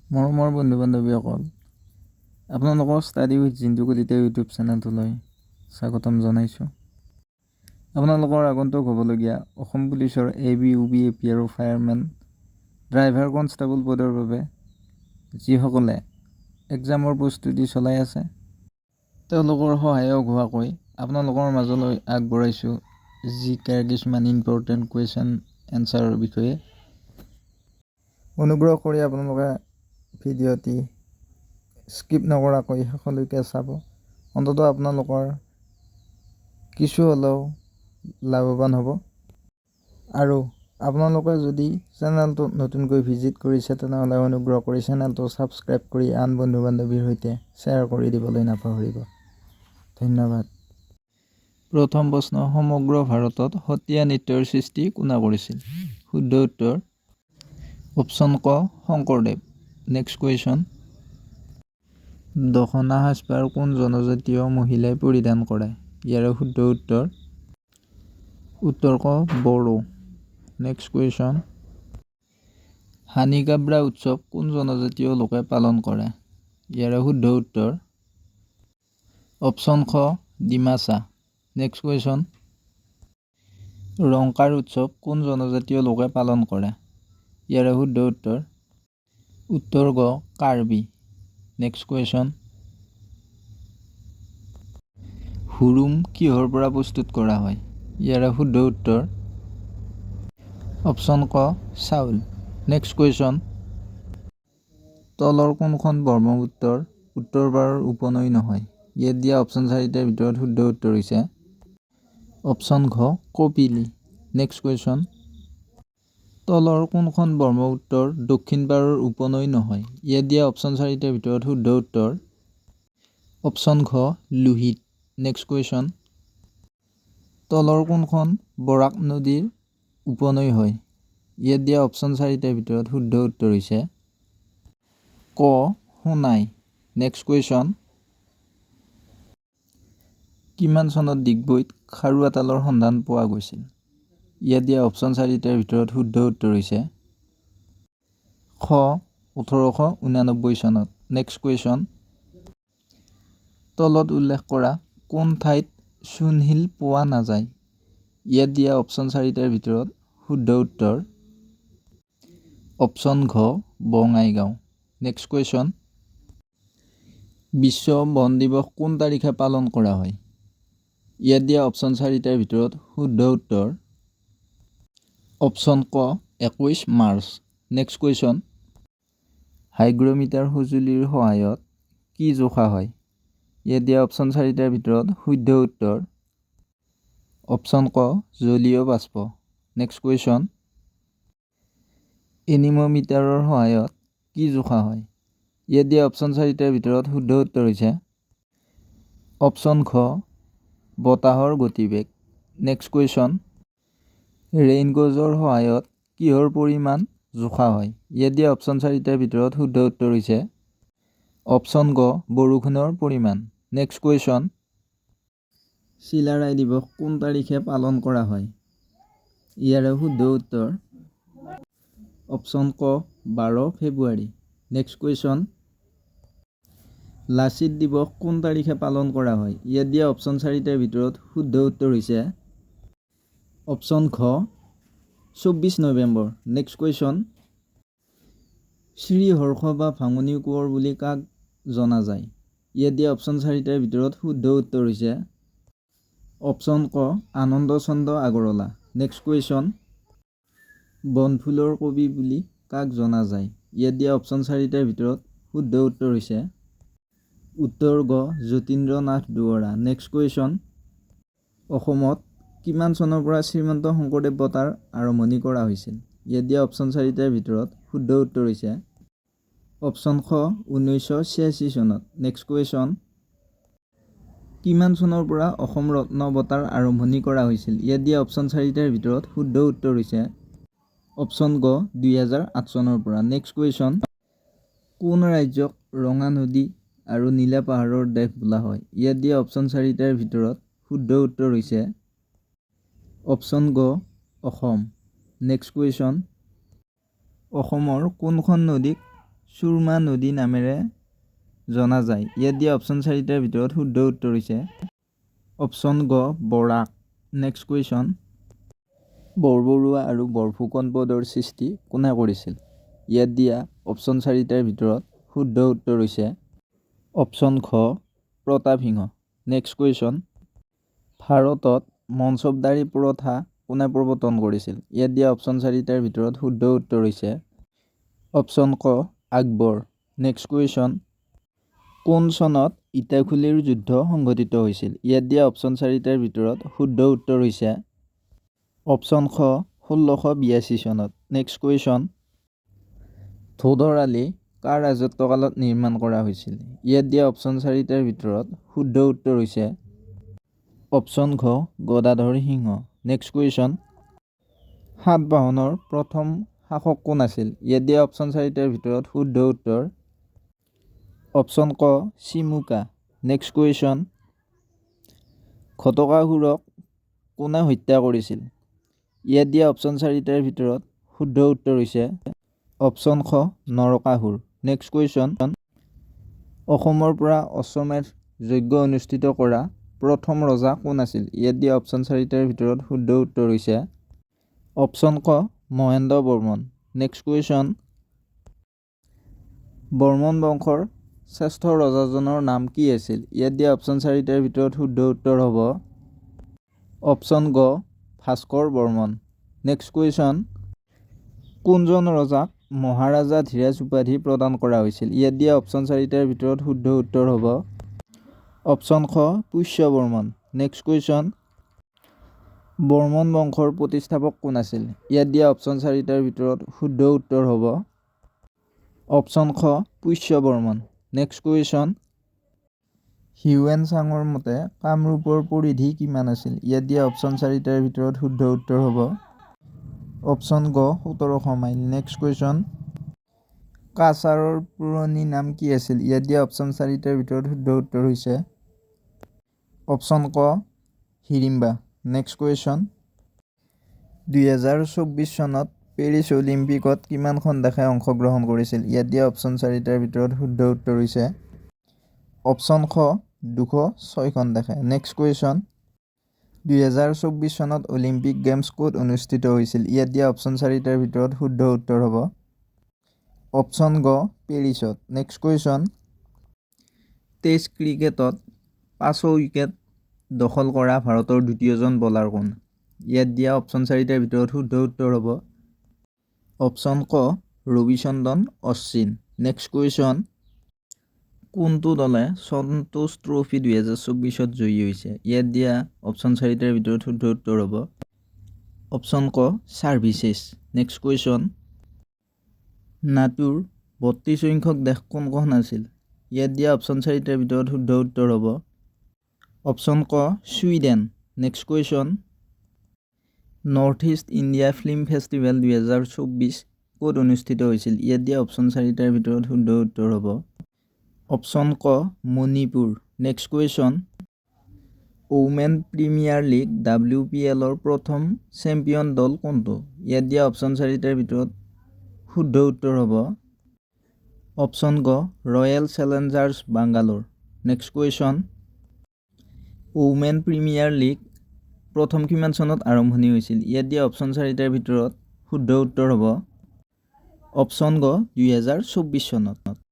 মোৰ বন্ধু বান্ধৱীসকল, আপোনালোকৰ study with Jintu Kalita YouTube চেনেলটোলৈ স্বাগতম জনাইছোঁ। আপোনালোকৰ আগন্তুক হ'বলগীয়া অসম পুলিচৰ AB, UB, AP আৰু ফায়াৰমেন ড্ৰাইভাৰ কনষ্টেবল পদৰ বাবে যিসকলে এক্সামৰ প্ৰস্তুতি চলাই আছে, তেওঁলোকৰ সহায়ক হোৱাকৈ আপোনালোকৰ মাজলৈ আগবঢ়াইছোঁ জিকেৰ কিছুমান ইম্পৰ্টেণ্ট কুৱেশ্যন এনচাৰৰ বিষয়ে। অনুগ্ৰহ কৰি আপোনালোকে ভিডিঅ'টি স্কিপ নকৰাকৈ শেষলৈকে চাব। অন্ততঃ আপোনালোকৰ কিছু হ'লেও লাভৱান হ'ব। আৰু আপোনালোকে যদি চেনেলটোত নতুনকৈ ভিজিট কৰিছে তেনেহ'লে অনুগ্ৰহ কৰি চেনেলটো ছাবস্ক্ৰাইব কৰি আন বন্ধু বান্ধৱীৰ সৈতে শ্বেয়াৰ কৰি দিবলৈ নাপাহৰিব। ধন্যবাদ। প্ৰথম প্ৰশ্ন, সমগ্ৰ ভাৰতত সত্ৰীয়া নৃত্যৰ সৃষ্টি কোনে কৰিছিল? শুদ্ধ উত্তৰ অপশ্যন ক শংকৰদেৱ। নেক্সট কুৱেশ্যন, দখনা সাজপাৰ কোন জনজাতীয় মহিলাই পৰিধান কৰে? ইয়াৰে শুদ্ধ উত্তৰ ক বড়ো। নেক্সট কুৱেশ্যন, হানি কাব্ৰা উৎসৱ কোন জনজাতীয় লোকে পালন কৰে? ইয়াৰে শুদ্ধ উত্তৰ অপশ্যন খ ডিমাছা। নেক্সট কুৱেশ্যন, ৰংকাৰ উৎসৱ কোন জনজাতীয় লোকে পালন কৰে? ইয়াৰে শুদ্ধ উত্তৰ গ কাৰ্বি। নেক্সট কুৱেশ্যন, হুৰুম কিহৰ পৰা প্ৰস্তুত কৰা হয়? ইয়াৰে শুদ্ধ উত্তৰ অপশ্যন ক চাউল। নেক্সট কুৱেশ্যন, তলৰ কোনখন ব্ৰহ্মপুত্ৰৰ উত্তৰ পাৰৰ উপনৈ নহয়? ইয়াত দিয়া অপশ্যন চাৰিটাৰ ভিতৰত শুদ্ধ উত্তৰ হৈছে অপশ্যন ঘ কপিলী। নেক্সট কুৱেশ্যন, তলৰ কোনখন ব্ৰহ্মপুত্ৰৰ দক্ষিণ পাৰৰ উপনৈ নহয়? ইয়াত দিয়া অপশ্যন চাৰিটাৰ ভিতৰত শুদ্ধ উত্তৰ অপশ্যন ঘ লোহিত। নেক্সট কুৱেশ্যন, তলৰ কোনখন বৰাক নদীৰ উপনৈ হয়? ইয়াত দিয়া অপশ্যন চাৰিটাৰ ভিতৰত শুদ্ধ উত্তৰ হৈছে ক সোণাই। নেক্সট কুৱেশ্যন, কিমান চনত ডিগবৈত খাৰুৱা তালৰ সন্ধান পোৱা গৈছিল? ইয়াত দিয়া অপশ্যন চাৰিটাৰ ভিতৰত শুদ্ধ উত্তৰ হৈছে খ 1889 চনত। নেক্সট কুৱেশ্যন, তলত উল্লেখ কৰা কোন ঠাইত চূণশিল পোৱা নাযায়? ইয়াত দিয়া অপশ্যন চাৰিটাৰ ভিতৰত শুদ্ধ উত্তৰ অপশ্যন ঘ বঙাইগাঁও। নেক্সট কুৱেশ্যন, বিশ্ব বন দিৱস কোন তাৰিখে পালন কৰা হয়? ইয়াত দিয়া অপশ্যন চাৰিটাৰ ভিতৰত শুদ্ধ উত্তৰ অপশ্যন ক 21 মাৰ্চ। নেক্সট কুৱেশ্যন, হাইগ্ৰমিটাৰ সঁজুলিৰ সহায়ত কি জোখা হয়? ইয়াত দিয়া অপশ্যন চাৰিটাৰ ভিতৰত শুদ্ধ উত্তৰ অপশ্যন ক জলীয় বাষ্প। নেক্সট কুৱেশ্যন, এনিম'মিটাৰৰ সহায়ত কি জোখা হয়? ইয়াত দিয়া অপশ্যন চাৰিটাৰ ভিতৰত শুদ্ধ উত্তৰ হৈছে অপশ্যন ঘ বতাহৰ গতিবেগ। নেক্সট কুৱেশ্যন, ৰেইনগজৰ সহায়ত কিহৰ পৰিমাণ জোখা হয়? ইয়াত দিয়া অপশ্যন চাৰিটাৰ ভিতৰত শুদ্ধ উত্তৰ হৈছে অপশ্যন গ বৰষুণৰ পৰিমাণ। নেক্সট কুৱেশ্যন, চিলাৰায় দিৱস কোন তাৰিখে পালন কৰা হয়? ইয়াৰে শুদ্ধ উত্তৰ অপশ্যন ক 12 ফেব্ৰুৱাৰী। নেক্সট কুৱেশ্যন, লাচিত দিৱস কোন তাৰিখে পালন কৰা হয়? ইয়াত দিয়া অপশ্যন চাৰিটাৰ ভিতৰত শুদ্ধ উত্তৰ হৈছে অপশ্যন ঘ 24 নৱেম্বৰ। নেক্সট কুৱেশ্যন, শ্ৰীহৰ্ষ বা ভাঙনি কোঁৱৰ বুলি কাক জনা যায়? ইয়াত দিয়া অপশ্যন চাৰিটাৰ ভিতৰত শুদ্ধ উত্তৰ হৈছে অপশ্যন ক আনন্দ চন্দ্ৰ আগৰৱালা। নেক্সট কুৱেশ্যন, বনফুলৰ কবি বুলি কাক জনা যায়? ইয়াত দিয়া অপশ্যন চাৰিটাৰ ভিতৰত শুদ্ধ উত্তৰ হৈছে উত্তৰ গ যতীন্দ্ৰ নাথ দুৱৰা। নেক্সট কুৱেশ্যন, অসমত কিমান চনৰ পৰা শ্ৰীমন্ত শংকৰদেৱ বঁটাৰ আৰম্ভণি কৰা হৈছিল? ইয়াত দিয়া অপশ্যন চাৰিটাৰ ভিতৰত শুদ্ধ উত্তৰ হৈছে অপশ্যন খ 1986 চনত। নেক্সট কুৱেশ্যন, কিমান চনৰ পৰা অসম ৰত্ন বঁটাৰ আৰম্ভণি কৰা হৈছিল? ইয়াত দিয়া অপশ্যন চাৰিটাৰ ভিতৰত শুদ্ধ উত্তৰ হৈছে অপশ্যন গ 2008 চনৰ পৰা। নেক্সট কুৱেশ্যন, কোন ৰাজ্যক ৰঙা নদী আৰু নীলা পাহাৰৰ দেশ বোলা হয়? ইয়াত দিয়া অপশ্যন চাৰিটাৰ ভিতৰত শুদ্ধ উত্তৰ হৈছে অপশ্যন গ অসম। নেক্সট কুৱেশ্যন, অসমৰ কোনখন নদীক সুৰমা নদী নামেৰে জনা যায়। ইয়াত দিয়া অপশ্যন 4টাৰ ভিতৰত শুদ্ধ উত্তৰ হৈছে অপশ্যন গ বৰাক। নেক্সট কুৱেশ্যন, বৰবৰুৱা আৰু বৰফুকন পদৰ সৃষ্টি কোনে কৰিছিল? ইয়াত দিয়া অপশ্যন 4টাৰ ভিতৰত শুদ্ধ উত্তৰ হৈছে অপশ্যন খ প্ৰতাপ সিংহ। নেক্সট কুৱেশ্যন, ভাৰতত মনচবদাৰী প্ৰথা কোনে প্ৰৱৰ্তন কৰিছিল? ইয়াত দিয়া অপশ্যন 4টাৰ ভিতৰত শুদ্ধ উত্তৰ হৈছে অপশ্যন ক আকবৰ। নেক্সট কুৱেশ্যন, কোন চনত ইটাখুলিৰ যুদ্ধ সংঘটিত হৈছিল? ইয়াত দিয়া অপশ্যন 4টাৰ ভিতৰত শুদ্ধ উত্তৰ হৈছে অপশ্যন খ 1682 চনত। নেক্সট কুৱেশ্যন, ধোধৰ আলি কাৰ ৰাজত্বকালত নিৰ্মাণ কৰা হৈছিল? ইয়াত দিয়া অপশ্যন 4টাৰ ভিতৰত শুদ্ধ উত্তৰ হৈছে অপশ্যন ঘ গদাধৰ সিংহ। নেক্সট কুৱেশ্যন, সাতবাহনৰ প্ৰথম শাসক কোন আছিল? ইয়াত দিয়া অপশ্যন 4টাৰ ভিতৰত শুদ্ধ উত্তৰ অপশ্যন ক চিমুকা। নেক্সট কুৱেশ্যন, ঘটকাসুৰক কোনে হত্যা কৰিছিল? ইয়াত দিয়া অপশ্যন 4টাৰ ভিতৰত শুদ্ধ উত্তৰ হৈছে অপশ্যন খ নৰকাসুৰ। নেক্সট কুৱেশ্যন, অসমৰ পৰা অশ্বমেধ যজ্ঞ অনুষ্ঠিত কৰা প্ৰথম ৰজা কোন আছিল? ইয়াত দিয়া অপশ্যন 4টাৰ ভিতৰত শুদ্ধ উত্তৰ হৈছে অপশ্যন ক মহেন্দ্ৰ বৰ্মন। নেক্সট কুৱেশ্যন, বৰ্মন বংশৰ শ্ৰেষ্ঠ ৰজাজনৰ নাম কি আছিল? ইয়াত দিয়া অপশ্যন 4টাৰ ভিতৰত শুদ্ধ উত্তৰ হ'ব অপশ্যন গ ভাস্কৰ বৰ্মন। নেক্সট কুৱেশ্যন, কোনজন ৰজাক মহাৰাজা ধীৰাজ উপাধি প্ৰদান কৰা হৈছিল? ইয়াত দিয়া অপশ্যন 4টাৰ ভিতৰত শুদ্ধ উত্তৰ হ'ব অপশ্যন খ পুষ্য বৰ্মন। নেক্সট কুৱেশ্যন, বৰ্মন বংশৰ প্ৰতিষ্ঠাপক কোন আছিল? ইয়াত দিয়া অপশ্যন 4টাৰ ভিতৰত শুদ্ধ উত্তৰ হ'ব অপশ্যন খ Pushya Barman. Next question, Hiuen চাঙৰ মতে কামৰূপৰ পৰিধি কিমান আছিল? ইয়াত দিয়া অপশ্যন 4টাৰ ভিতৰত শুদ্ধ উত্তৰ হ'ব অপশ্যন গ 1700 মাইল। নেক্সট কুৱেশ্যন, কাছাৰৰ পুৰণি নাম কি আছিল? ইয়াত দিয়া অপশ্যন 4টাৰ ভিতৰত শুদ্ধ উত্তৰ হৈছে অপশ্যন ক হিড়িম্বা। নেক্সট কুৱেশ্যন, 2024 চনত পেৰিছ অলিম্পিকত কিমানখন দেশে অংশগ্ৰহণ কৰিছিল? ইয়াত দিয়া অপশ্যন 4টাৰ ভিতৰত শুদ্ধ উত্তৰ হৈছে অপশ্যন খ 206খন দেশে। নেক্সট কুৱেশ্যন, 2024 চনত অলিম্পিক গেমছ ক'ত অনুষ্ঠিত হৈছিল? ইয়াত দিয়া অপশ্যন 4টাৰ ভিতৰত শুদ্ধ উত্তৰ হ'ব অপশ্যন গ পেৰিছত। নেক্সট কুৱেশ্যন, টেষ্ট ক্ৰিকেটত 5 উইকেট দখল কৰা ভাৰতৰ দ্বিতীয়জন বলাৰ কোন? ইয়াত দিয়া অপশ্যন 4টাৰ ভিতৰত শুদ্ধ উত্তৰ হ'ব অপশ্যন ক ৰবিচন্দ্ৰন অশ্বিন। নেক্সট কুৱেশ্যন, কোনটো দলে সন্তোষ ট্ৰফী 2024ত জয়ী হৈছে? ইয়াত দিয়া অপশ্যন 4টাৰ ভিতৰত শুদ্ধ উত্তৰ হ'ব অপশ্যন ক ছাৰ্ভিচেছ। নেক্সট কুৱেশ্যন, নাটোৰ 32 সংখ্যক দেশ কোনখন আছিল? ইয়াত দিয়া অপশ্যন 4টাৰ ভিতৰত শুদ্ধ উত্তৰ হ'ব অপশ্যন ক Sweden. Next question, north east India film festival 2024 ক'ত অনুষ্ঠিত হৈছিল? ইয়াত দিয়া অপশ্যন 4টাৰ ভিতৰত শুদ্ধ উত্তৰ হ'ব অপশ্যন ক Manipur. Next question, women premier league WPLৰ প্ৰথম চেম্পিয়ন দল কোনটো? ইয়াত দিয়া অপশ্যন 4টাৰ ভিতৰত শুদ্ধ উত্তৰ হ'ব অপশ্যন গ royal Challengers Bangalore. Next question, women premier league প্ৰথম কিমান চনত আৰম্ভণি হৈছিল? ইয়াত দিয়া অপশ্যন 4টাৰ ভিতৰত শুদ্ধ উত্তৰ হ'ব অপশ্যন গ 2024 চনত।